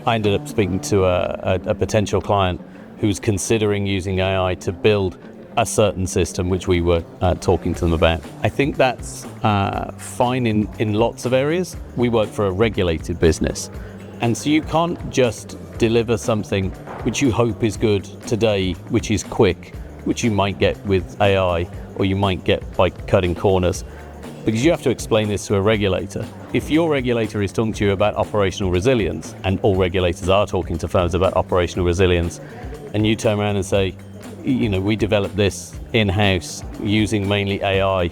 I ended up speaking to a potential client who's considering using AI to build a certain system, which we were talking to them about. I think that's fine in lots of areas. We work for a regulated business, and so you can't just deliver something which you hope is good today, which is quick, which you might get with AI, or you might get by cutting corners, because you have to explain this to a regulator. If your regulator is talking to you about operational resilience, and all regulators are talking to firms about operational resilience, and you turn around and say, we developed this in-house using mainly AI,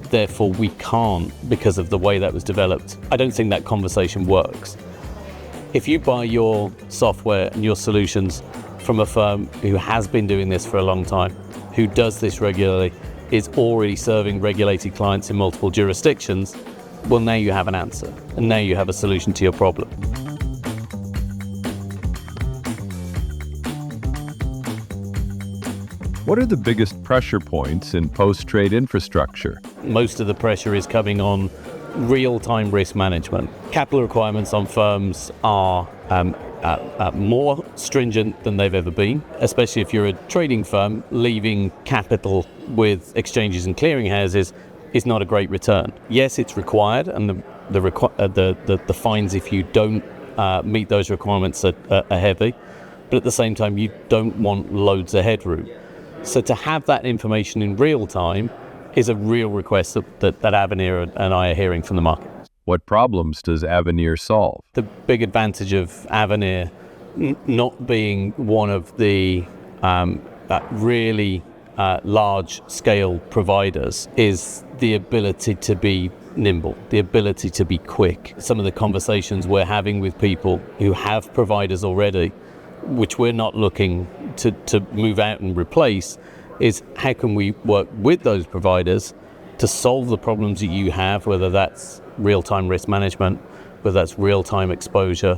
therefore we can't because of the way that was developed, I don't think that conversation works. If you buy your software and your solutions from a firm who has been doing this for a long time, who does this regularly, is already serving regulated clients in multiple jurisdictions, well, now you have an answer, and now you have a solution to your problem. What are the biggest pressure points in post-trade infrastructure? Most of the pressure is coming on real-time risk management. Capital requirements on firms are more stringent than they've ever been, especially if you're a trading firm. Leaving capital with exchanges and clearinghouses is not a great return. Yes, it's required, and the fines if you don't meet those requirements are heavy, but at the same time you don't want loads of headroom. So to have that information in real time is a real request that Avenir and I are hearing from the market. What problems does Avenir solve? The big advantage of Avenir not being one of the really large-scale providers is the ability to be nimble, the ability to be quick. Some of the conversations we're having with people who have providers already, which we're not looking to move out and replace, is how can we work with those providers to solve the problems that you have, whether that's real-time risk management, whether that's real-time exposure,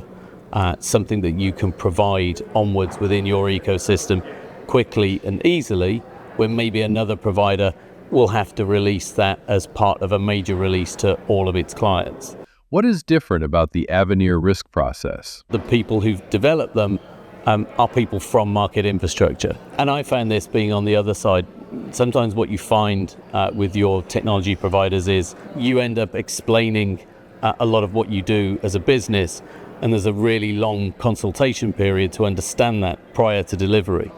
something that you can provide onwards within your ecosystem quickly and easily, when maybe another provider will have to release that as part of a major release to all of its clients. What is different about the Avenir risk process? The people who've developed them are people from market infrastructure. And I found this being on the other side. Sometimes what you find with your technology providers is you end up explaining a lot of what you do as a business, and there's a really long consultation period to understand that prior to delivery.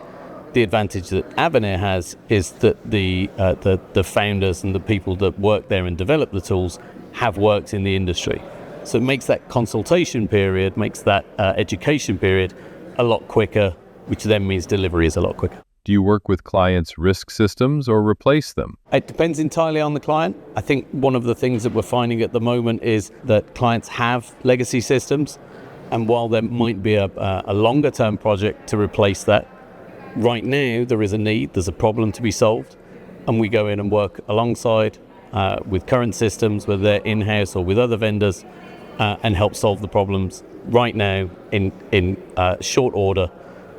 The advantage that Avenir has is that the founders and the people that work there and develop the tools have worked in the industry. So it makes that consultation period, makes that education period a lot quicker, which then means delivery is a lot quicker. Do you work with clients' risk systems or replace them? It depends entirely on the client. I think one of the things that we're finding at the moment is that clients have legacy systems, and while there might be a longer term project to replace that, right now there is a need, there's a problem to be solved, and we go in and work alongside with current systems, whether they're in-house or with other vendors, and help solve the problems right now in short order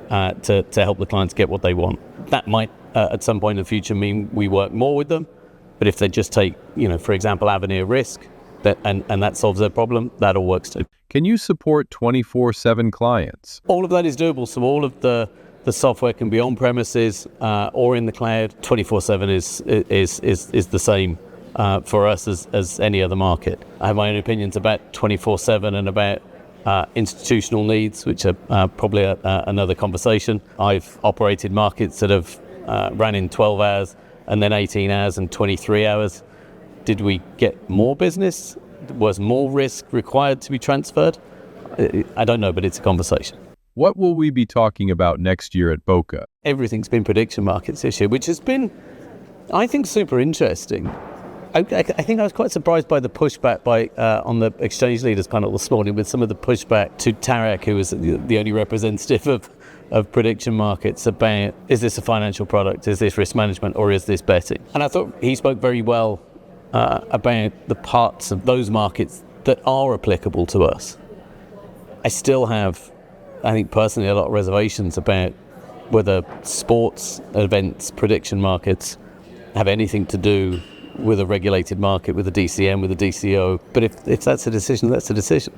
to help the clients get what they want. That might at some point in the future mean we work more with them, but if they just take, for example, Avenir Risk, and that solves their problem, that all works too. Can you support 24/7 clients? All of that is doable. So all of the software can be on premises or in the cloud. 24/7 is the same for us as any other market. I have my own opinions about 24/7 and about institutional needs, which are probably another conversation. I've operated markets that have ran in 12 hours and then 18 hours and 23 hours. Did we get more business? Was more risk required to be transferred? I don't know, but it's a conversation. What will we be talking about next year at Boca? Everything's been prediction markets this year, which has been, I think, super interesting. I think I was quite surprised by the pushback on the exchange leaders panel this morning, with some of the pushback to Tarek, who was the only representative of prediction markets, about, is this a financial product, is this risk management, or is this betting? And I thought he spoke very well about the parts of those markets that are applicable to us. I still have, I think personally, a lot of reservations about whether sports events, prediction markets, have anything to do with a regulated market, with a DCM, with a DCO. But if that's a decision, that's a decision.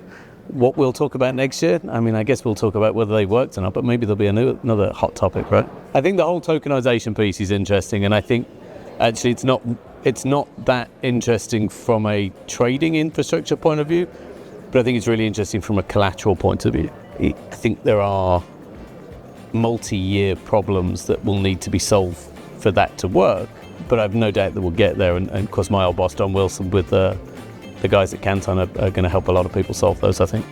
What we'll talk about next year, I mean, I guess we'll talk about whether they worked or not, but maybe there'll be another hot topic, right? I think the whole tokenization piece is interesting, and I think actually it's not that interesting from a trading infrastructure point of view, but I think it's really interesting from a collateral point of view. I think there are multi-year problems that will need to be solved for that to work, but I've no doubt that we'll get there, and of course my old boss Don Wilson with the guys at Canton are going to help a lot of people solve those, I think.